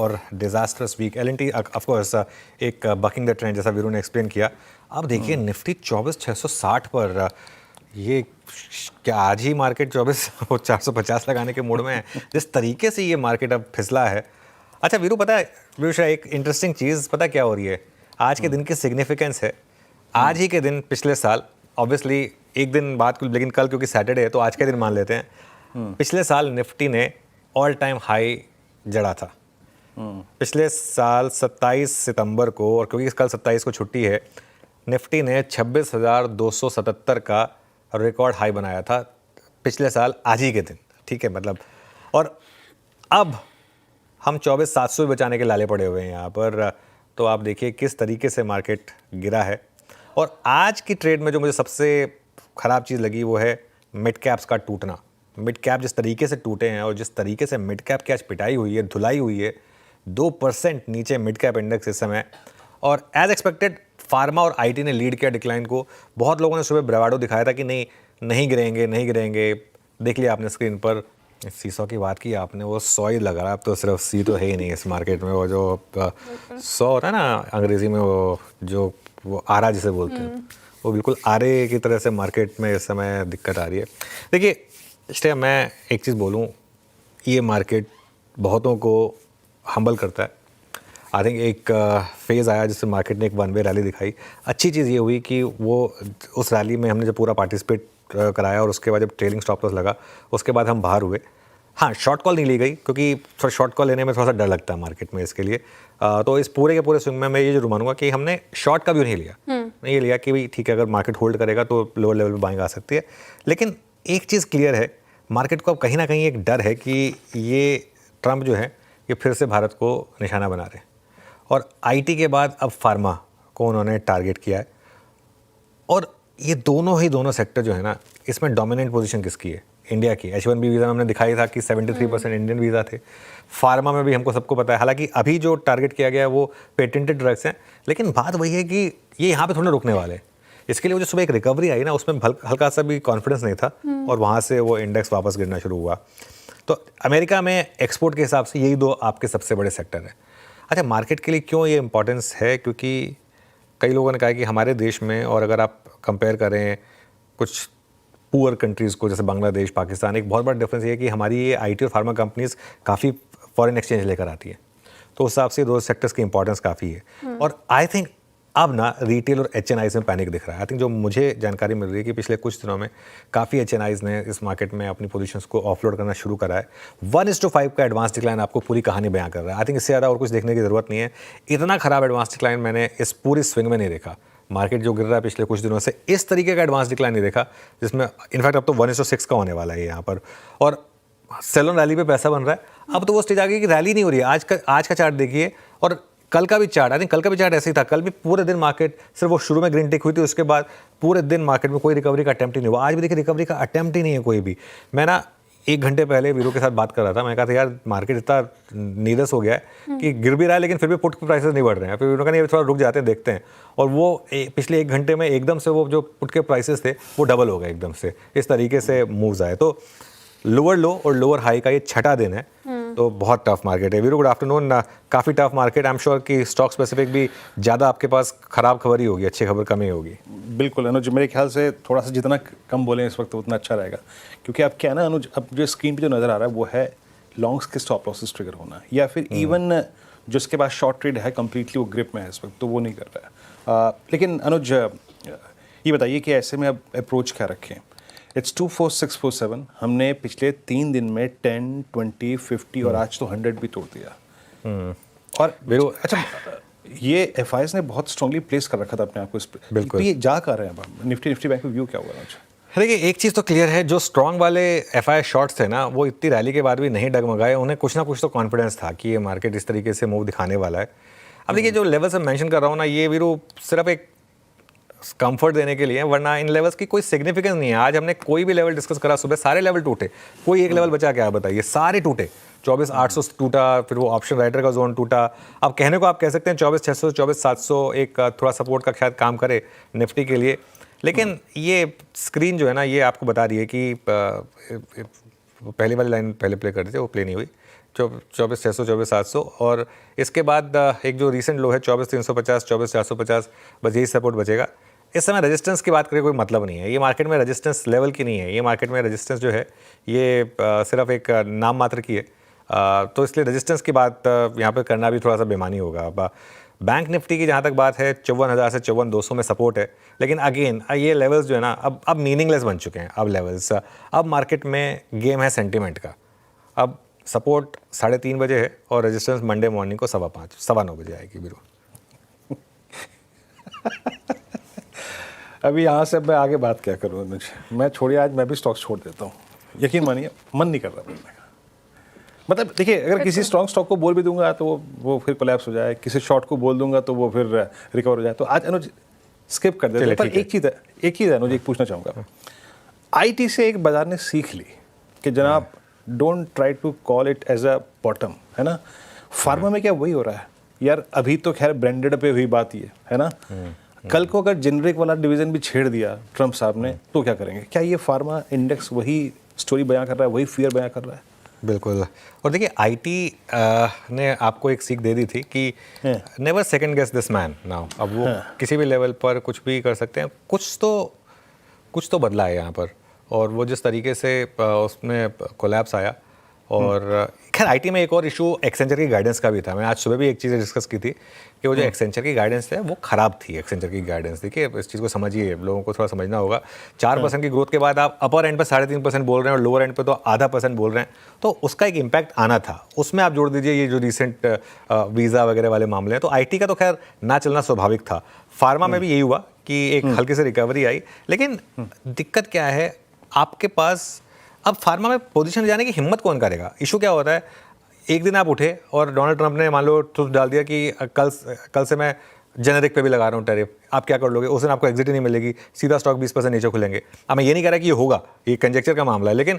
और disasters week L and T of course एक bucking the trend जैसा वीरू ने एक्सप्लेन किया। अब देखिए निफ्टी 24,660 पर ये क्या आज ही मार्केट 24,450 लगाने के मूड में है। जिस तरीके से ये मार्केट अब फिसला है। अच्छा वीरू, पता है वीरू शाह, एक इंटरेस्टिंग चीज़ पता क्या हो रही है आज के दिन की सिग्निफिकेंस है। आज ही के दिन पिछले साल, ऑब्वियसली एक दिन बाद, लेकिन कल क्योंकि सैटरडे है तो आज के दिन मान लेते हैं, पिछले साल निफ्टी ने ऑल टाइम हाई जड़ा था। पिछले साल 27 सितंबर को, और क्योंकि कल 27 को छुट्टी है, निफ्टी ने 26,277 का रिकॉर्ड हाई बनाया था पिछले साल आज ही के दिन। ठीक है, मतलब, और अब हम 24,700 बचाने के लाले पड़े हुए हैं यहाँ पर। तो आप देखिए किस तरीके से मार्केट गिरा है। और आज की ट्रेड में जो मुझे सबसे ख़राब चीज़ लगी वो है मिड कैप्स का टूटना। मिड कैप जिस तरीके से टूटे हैं और जिस तरीके से मिड कैप की आज पिटाई हुई है, धुलाई हुई है, 2% नीचे मिड कैप इंडेक्स इस समय। और एज एक्सपेक्टेड फार्मा और आईटी ने लीड किया डिक्लाइन को। बहुत लोगों ने सुबह ब्रेवाडो दिखाया था कि नहीं गिरेंगे। देख लिया आपने स्क्रीन पर, सीसो की बात की आपने, वो 100 ही लग रहा है। अब तो सिर्फ सी तो है ही नहीं इस मार्केट में। वो जो 100 होता है ना अंग्रेजी में, वो आरा जिसे बोलते हैं, वो बिल्कुल आरे की तरह से मार्केट में इस समय दिक्कत आ रही है। देखिए इसलिए मैं एक चीज़ बोलूँ, ये मार्केट बहुतों को हम्बल करता है। आई थिंक एक फेज़ आया जिससे मार्केट ने एक वन वे रैली दिखाई। अच्छी चीज़ ये हुई कि वो उस रैली में हमने जब पूरा पार्टिसिपेट कराया और उसके बाद जब ट्रेलिंग स्टॉप लॉस लगा उसके बाद हम बाहर हुए। हाँ, शॉर्ट कॉल नहीं ली गई क्योंकि थोड़ा शॉर्ट कॉल लेने में थोड़ा सा डर लगता है मार्केट में, इसके लिए। तो इस पूरे के पूरे स्विंग में मैं ये जरूर मानूंगा कि हमने शॉर्ट का भी नहीं लिया। नहीं ये लिया कि भाई ठीक है, अगर मार्केट होल्ड करेगा तो लोअर लेवल पर बाइंग आ सकती है। लेकिन एक चीज़ क्लियर है, मार्केट को अब कहीं ना कहीं एक डर है कि ये ट्रंप जो है ये फिर से भारत को निशाना बना रहे हैं। और आईटी के बाद अब फार्मा को उन्होंने टारगेट किया है। और ये दोनों सेक्टर जो है ना, इसमें डोमिनेंट पोजीशन किसकी है? इंडिया की। H1B वीज़ा में हमने दिखाई था कि 73% इंडियन वीज़ा थे। फार्मा में भी हमको सबको पता है, हालांकि अभी जो टारगेट किया गया है वो पेटेंटेड ड्रग्स हैं, लेकिन बात वही है कि ये यहाँ पे थोड़ा रुकने वाले हैं। इसके लिए वो जो सुबह एक रिकवरी आई ना, उसमें हल्का सा भी कॉन्फिडेंस नहीं था और वहाँ से वो इंडेक्स वापस गिरना शुरू हुआ। तो अमेरिका में एक्सपोर्ट के हिसाब से यही दो आपके सबसे बड़े सेक्टर हैं। अच्छा, मार्केट के लिए क्यों ये इंपॉर्टेंस है? क्योंकि कई लोगों ने कहा कि हमारे देश में, और अगर आप कंपेयर करें कुछ पुअर कंट्रीज़ को जैसे बांग्लादेश, पाकिस्तान, एक बहुत बड़ा डिफरेंस ये है कि हमारी ये आईटी और फार्मा कंपनीज काफ़ी फॉरेन एक्सचेंज लेकर आती है। तो उस हिसाब से दो सेक्टर्स की इंपॉर्टेंस काफ़ी है। और आई थिंक अब ना रिटेल और एचएनआईज में पैनिक दिख रहा है। आई थिंक जो मुझे जानकारी मिल रही है कि पिछले कुछ दिनों में काफ़ी एचएनआईज ने इस मार्केट में अपनी पोजीशंस को ऑफलोड करना शुरू करा है। 1:5 का एडवांस डिक्लाइन आपको पूरी कहानी बयां कर रहा है। आई थिंक इससे ज़्यादा और कुछ देखने की ज़रूरत नहीं है। इतना ख़राब एडवांस डिक्लाइन मैंने इस पूरी स्विंग में नहीं देखा। मार्केट जो गिर रहा है पिछले कुछ दिनों से, इस तरीके का एडवांस डिक्लाइन नहीं देखा, जिसमें इनफैक्ट अब तो 1:6 का होने वाला है यहाँ पर। और सेल ऑन रैली पे पैसा बन रहा है। अब तो वो स्टेज आ गई कि रैली नहीं हो रही है। आज का चार्ट देखिए, और कल का भी चार्ट, आई थिंक कल का भी चार्ट ऐसे ही था। कल भी पूरे दिन मार्केट सिर्फ वो शुरू में ग्रीन टिक हुई थी, उसके बाद पूरे दिन मार्केट में कोई रिकवरी का अटेम्प्ट ही नहीं हुआ। आज भी देखिए रिकवरी का अटेम्प्ट ही नहीं है कोई भी। मैं ना 1 घंटे पहले वीरू के साथ बात कर रहा था। मैं कहा था यार मार्केट इतना नीरस हो गया है कि गिर भी रहा है लेकिन फिर भी पुट के प्राइसेस नहीं बढ़ रहे हैं। फिर उन्होंने कहा थोड़ा रुक जाते हैं, देखते हैं। और वो पिछले 1 घंटे में एकदम से वो जो पुट के प्राइसेस थे वो डबल हो गए एकदम से। इस तरीके से मूव्स आए। तो लोअर लो और लोअर हाई का ये छठा दिन है। तो बहुत टफ मार्केट है। Veeru, good afternoon. काफ़ी tough market. I am sure कि स्टॉक स्पेसिफिक भी ज़्यादा आपके पास खराब खबर ही होगी, अच्छी खबर कम ही होगी। बिल्कुल अनुज, मेरे ख्याल से थोड़ा सा जितना कम बोलें इस वक्त उतना अच्छा रहेगा, क्योंकि अब क्या है ना अनुज, अब जो स्क्रीन पे जो नज़र आ रहा है वो है लॉन्ग्स के स्टॉप लॉसेस ट्रिगर होना, या फिर इवन जो उसके पास शॉर्ट ट्रेड है कम्प्लीटली वो ग्रिप में है इस वक्त, तो वो नहीं कर रहा है। लेकिन अनुज ये बताइए कि ऐसे में अब अप्रोच क्या रखें? इट्स 24647। हमने पिछले 3 दिन में 10, 20, 50 और आज तो 100 भी तोड़ दिया। और अच्छा, ये एफआईएस ने बहुत स्ट्रांगली प्लेस कर रखा था अपने आप को इस पर। तो ये जा कर रहे हैं अब निफ्टी बैंक में व्यू क्या हुआ आज? देखिए एक चीज़ तो क्लियर है, जो स्ट्रॉन्ग वाले एफआईआई शॉर्ट्स थे ना, वो इतनी रैली के बाद भी नहीं डगमगाए। उन्हें कुछ ना कुछ तो कॉन्फिडेंस था कि ये मार्केट इस तरीके से मूव दिखाने वाला है। अब देखिए जो लेवल से मेंशन कर रहा हूँ ना, ये वीरू सिर्फ एक कंफर्ट देने के लिए, वरना इन लेवल्स की कोई सिग्निफिकेंस नहीं है। आज हमने कोई भी लेवल डिस्कस करा, सुबह सारे लेवल टूटे, कोई एक लेवल बचा क्या बताइए? सारे टूटे। 24,800 टूटा, फिर वो ऑप्शन राइटर का जोन टूटा। अब कहने को आप कह सकते हैं 24,600, 24,700 एक थोड़ा सपोर्ट का शायद काम करे निफ्टी के लिए। लेकिन ये स्क्रीन जो है ना, ये आपको बता रही है कि पहले वाली लाइन पहले प्ले कर दी थी, वो प्ले नहीं हुई। 24,600 24,700 और इसके बाद एक जो रीसेंट लो है 24,350 24,450 बस यही सपोर्ट बचेगा। इस समय रेजिस्टेंस की बात करें कोई मतलब नहीं है, ये मार्केट में रेजिस्टेंस लेवल की नहीं है, ये मार्केट में रेजिस्टेंस जो है ये सिर्फ एक नाम मात्र की है। तो इसलिए रेजिस्टेंस की बात यहाँ पर करना भी थोड़ा सा बेमानी होगा। अब बैंक निफ्टी की जहाँ तक बात है 54,000 से 54,200 में सपोर्ट है, लेकिन अगेन ये लेवल्स जो है ना अब मीनिंगलेस बन चुके हैं। अब लेवल्स अब मार्केट में गेम है सेंटिमेंट का। अब सपोर्ट 3:30 बजे है और रेजिस्टेंस मंडे मॉर्निंग को 5:15 9:15 बजे आएगी बीरू। अभी यहाँ से मैं आगे बात क्या करूँ अनुज, मैं छोड़िए, आज मैं भी स्टॉक्स छोड़ देता हूँ। यकीन मानिए मन नहीं कर रहा बोलने का। मतलब देखिए, अगर किसी स्ट्रॉन्ग स्टॉक को बोल भी दूंगा तो वो फिर कोलैप्स हो जाए, किसी शॉर्ट को बोल दूंगा तो वो फिर रिकवर हो जाए। तो आज अनुज स्किप कर देते हैं। पर एक चीज़ है अनुज, एक पूछना चाहूँगा। आईटी से एक बाजार ने सीख ली कि जनाब don't try to call it as a bottom, है ना। फार्मा में क्या वही हो रहा है यार। अभी तो खैर ब्रांडेड पे हुई बात ये है ना, कल को अगर जेनरिक वाला डिवीजन भी छेड़ दिया ट्रम्प साहब ने तो क्या करेंगे? क्या ये फार्मा इंडेक्स वही स्टोरी बयां कर रहा है, वही फियर बयां कर रहा है? बिल्कुल। और देखिए आईटी ने आपको एक सीख दे दी थी कि never second guess this man now. अब वो किसी भी लेवल पर कुछ भी कर सकते हैं। कुछ तो बदला है यहाँ पर, और वो जिस तरीके से उसमें कोलैप्स आया। और खैर आईटी में एक और इशू एक्सेंचर की गाइडेंस का भी था। मैं आज सुबह भी एक चीज़ डिस्कस की थी कि वो जो एक्सेंचर की गाइडेंस है वो ख़राब थी। एक्सेंचर की गाइडेंस देखिए, इस चीज़ को समझिए, लोगों को थोड़ा समझना होगा। 4% की ग्रोथ के बाद आप अपर एंड पर 3.5% बोल रहे हैं और लोअर एंड पर तो 0.5% बोल रहे हैं, तो उसका एक इम्पैक्ट आना था। उसमें आप जोड़ दीजिए ये जो रिसेंट वीज़ा वगैरह वाले मामले हैं, तो आईटी का तो खैर ना चलना स्वाभाविक था। फार्मा में भी यही हुआ कि एक हल्की से रिकवरी आई, लेकिन दिक्कत क्या है, आपके पास अब फार्मा में पोजीशन जाने की हिम्मत कौन करेगा? इशू क्या होता है, एक दिन आप उठे और डोनाल्ड ट्रंप ने मान लो ट्रूथ डाल दिया कि कल से मैं जेनेरिक पे भी लगा रहा हूँ टैरिफ, आप क्या कर लोगे? उस दिन आपको एग्जिट ही नहीं मिलेगी, सीधा स्टॉक 20% नीचे खुलेंगे। अब मैं ये नहीं कह रहा कि ये होगा, ये कंजेक्चर का मामला है, लेकिन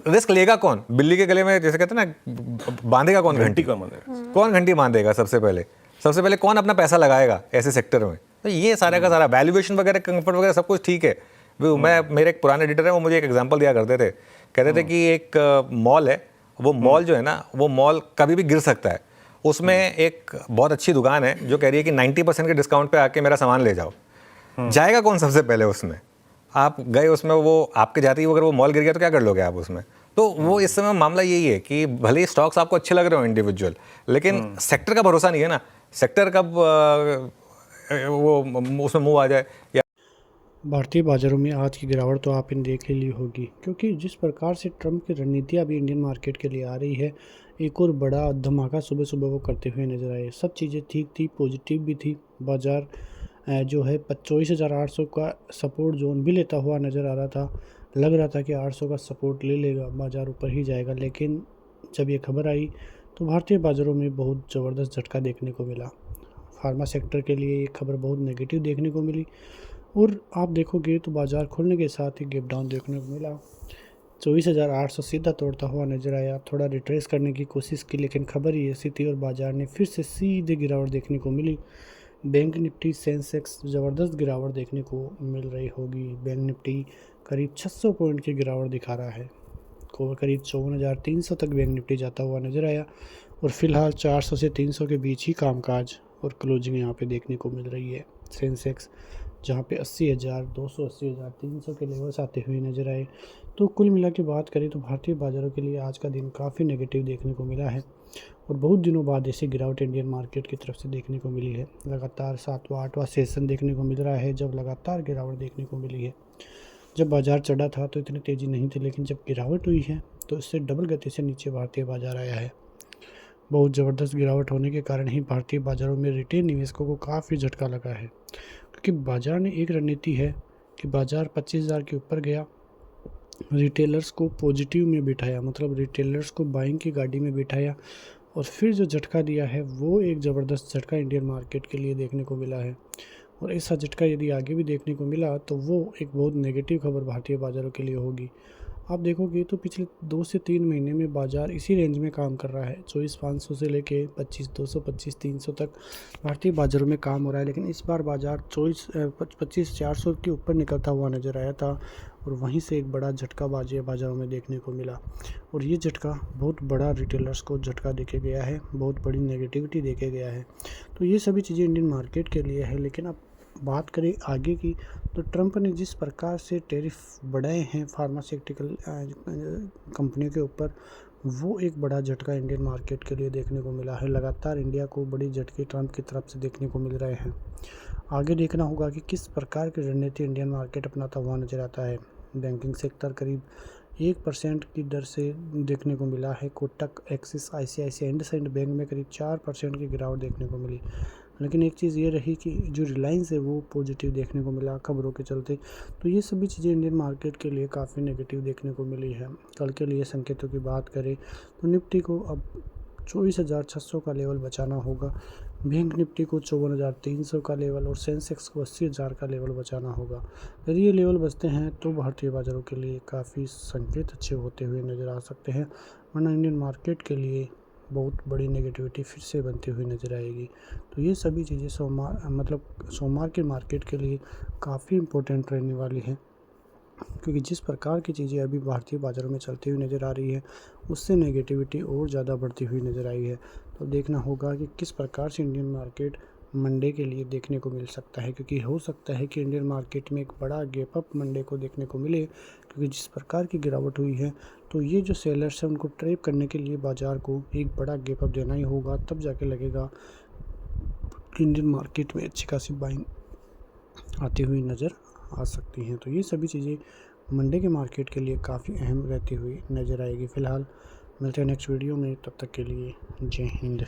रिस्क लेगा कौन? बिल्ली के गले में जैसे कहते हैं ना, बांधेगा कौन घंटी? कौन घंटी बांधेगा? सबसे पहले कौन अपना पैसा लगाएगा ऐसे सेक्टर में? तो ये सारा का सारा वैल्यूएशन वगैरह, कंफर्ट वगैरह सब कुछ ठीक है। मेरे एक पुराने एडिटर हैं, वो मुझे एक एग्जांपल दिया करते थे, कहते थे कि एक मॉल है, वो मॉल जो है ना, वो मॉल कभी भी गिर सकता है। उसमें एक बहुत अच्छी दुकान है जो कह रही है कि 90% के डिस्काउंट पे आके मेरा सामान ले जाओ। जाएगा कौन सबसे पहले उसमें? आप गए उसमें, वो आपके जाते ही अगर वो मॉल गिर गया तो क्या कर लोगे आप उसमें? तो वो इस समय मामला यही है कि भले ही स्टॉक्स आपको अच्छे लग रहे हो इंडिविजुअल, लेकिन सेक्टर का भरोसा नहीं है ना। सेक्टर कब वो उसमें मूव आ जाए। या भारतीय बाज़ारों में आज की गिरावट तो आपने देख ही ली होगी, क्योंकि जिस प्रकार से ट्रंप की रणनीतियाँ अभी इंडियन मार्केट के लिए आ रही है, एक और बड़ा धमाका सुबह सुबह वो करते हुए नज़र आए। सब चीज़ें ठीक थी, पॉजिटिव भी थी। बाज़ार जो है 24,800 का सपोर्ट जोन भी लेता हुआ नज़र आ रहा था। लग रहा था कि 800 का सपोर्ट ले लेगा, बाज़ार ऊपर ही जाएगा। लेकिन जब ये खबर आई तो भारतीय बाज़ारों में बहुत ज़बरदस्त झटका देखने को मिला। फार्मा सेक्टर के लिए ये खबर बहुत नेगेटिव देखने को मिली, और आप देखोगे तो बाज़ार खुलने के साथ ही गैप डाउन देखने को मिला। 24,800 सीधा तोड़ता हुआ नज़र आया। थोड़ा रिट्रेस करने की कोशिश की, लेकिन खबर ही ऐसी थी और बाज़ार ने फिर से सीधे गिरावट देखने को मिली। बैंक निफ्टी, सेंसेक्स ज़बरदस्त गिरावट देखने को मिल रही होगी। बैंक निफ्टी करीब 600 पॉइंट की गिरावट दिखा रहा है, करीब 54,300 तक बैंक निफ्टी जाता हुआ नज़र आया। और फिलहाल 400 से 300 के बीच ही कामकाज और क्लोजिंग यहाँ पे देखने को मिल रही है। सेंसेक्स जहाँ पे 80,000, 280,000, 300 के लेवल्स आते हुए नज़र आए। तो कुल मिला के बात करें तो भारतीय बाज़ारों के लिए आज का दिन काफ़ी नेगेटिव देखने को मिला है, और बहुत दिनों बाद ऐसी गिरावट इंडियन मार्केट की तरफ से देखने को मिली है। लगातार 7वां 8वां सेशन देखने को मिल रहा है जब लगातार गिरावट देखने को मिली है। जब बाज़ार चढ़ा था तो इतनी तेज़ी नहीं थी, लेकिन जब गिरावट हुई है तो इससे डबल गति से नीचे भारतीय बाज़ार आया है। बहुत ज़बरदस्त गिरावट होने के कारण ही भारतीय बाज़ारों में रिटेल निवेशकों को काफ़ी झटका लगा है, क्योंकि बाज़ार ने एक रणनीति है कि बाज़ार 25,000 के ऊपर गया, रिटेलर्स को पॉजिटिव में बिठाया, मतलब रिटेलर्स को बाइंग की गाड़ी में बिठाया, और फिर जो झटका दिया है वो एक ज़बरदस्त झटका इंडियन मार्केट के लिए देखने को मिला है। और ऐसा झटका यदि आगे भी देखने को मिला तो वो एक बहुत नेगेटिव खबर भारतीय बाज़ारों के लिए होगी। आप देखोगे तो पिछले 2 से 3 महीने में बाज़ार इसी रेंज में काम कर रहा है। 24,500 से लेके 25,200, 25,300 तक भारतीय बाज़ारों में काम हो रहा है। लेकिन इस बार बाज़ार 25,400 के ऊपर निकलता हुआ नज़र आया था, और वहीं से एक बड़ा झटका बाज़ारों में देखने को मिला और ये झटका बहुत बड़ा रिटेलर्स को झटका देके गया है, बहुत बड़ी नेगेटिविटी देके गया है। तो ये सभी चीज़ें इंडियन मार्केट के लिए है। लेकिन अब बात करें आगे की, तो ट्रंप ने जिस प्रकार से टैरिफ बढ़ाए हैं फार्मास्यूटिकल कंपनियों के ऊपर, वो एक बड़ा झटका इंडियन मार्केट के लिए देखने को मिला है। लगातार इंडिया को बड़ी झटके ट्रंप की तरफ से देखने को मिल रहे हैं। आगे देखना होगा कि किस प्रकार की रणनीति इंडियन मार्केट अपनाता हुआ नजर आता है। बैंकिंग सेक्टर करीब 1% की दर से देखने को मिला है। Kotak, axis, ICICI, IndusInd bank में करीब 4% की गिरावट देखने को मिली। लेकिन एक चीज़ ये रही कि जो रिलायंस है वो पॉजिटिव देखने को मिला खबरों के चलते। तो ये सभी चीज़ें इंडियन मार्केट के लिए काफ़ी नेगेटिव देखने को मिली है। कल के लिए संकेतों की बात करें तो निफ्टी को अब 24,600 का लेवल बचाना होगा, बैंक निफ्टी को 54,300 का लेवल और सेंसेक्स को 80,000 का लेवल बचाना होगा। यदि ये लेवल बचते हैं तो भारतीय बाज़ारों के लिए काफ़ी संकेत अच्छे होते हुए नज़र आ सकते हैं, वरना इंडियन मार्केट के लिए बहुत बड़ी नेगेटिविटी फिर से बनती हुई नज़र आएगी। तो ये सभी चीज़ें सोमवार के मार्केट के लिए काफ़ी इम्पोर्टेंट रहने वाली हैं, क्योंकि जिस प्रकार की चीज़ें अभी भारतीय बाज़ारों में चलती हुई नज़र आ रही है उससे नेगेटिविटी और ज़्यादा बढ़ती हुई नज़र आई है। तो देखना होगा कि किस प्रकार से इंडियन मार्केट मंडे के लिए देखने को मिल सकता है, क्योंकि हो सकता है कि इंडियन मार्केट में एक बड़ा गैप अप मंडे को देखने को मिले, क्योंकि जिस प्रकार की गिरावट हुई है तो ये जो सेलर्स हैं उनको ट्रैप करने के लिए बाज़ार को एक बड़ा गैप अप देना ही होगा, तब जाके लगेगा कि इंडियन मार्केट में अच्छी खासी बाइंग आती हुई नज़र आ सकती हैं। तो ये सभी चीज़ें मंडे के मार्केट के लिए काफ़ी अहम रहती हुई नज़र आएगी। फ़िलहाल मिलते हैं नेक्स्ट वीडियो में, तब तक के लिए जय हिंद।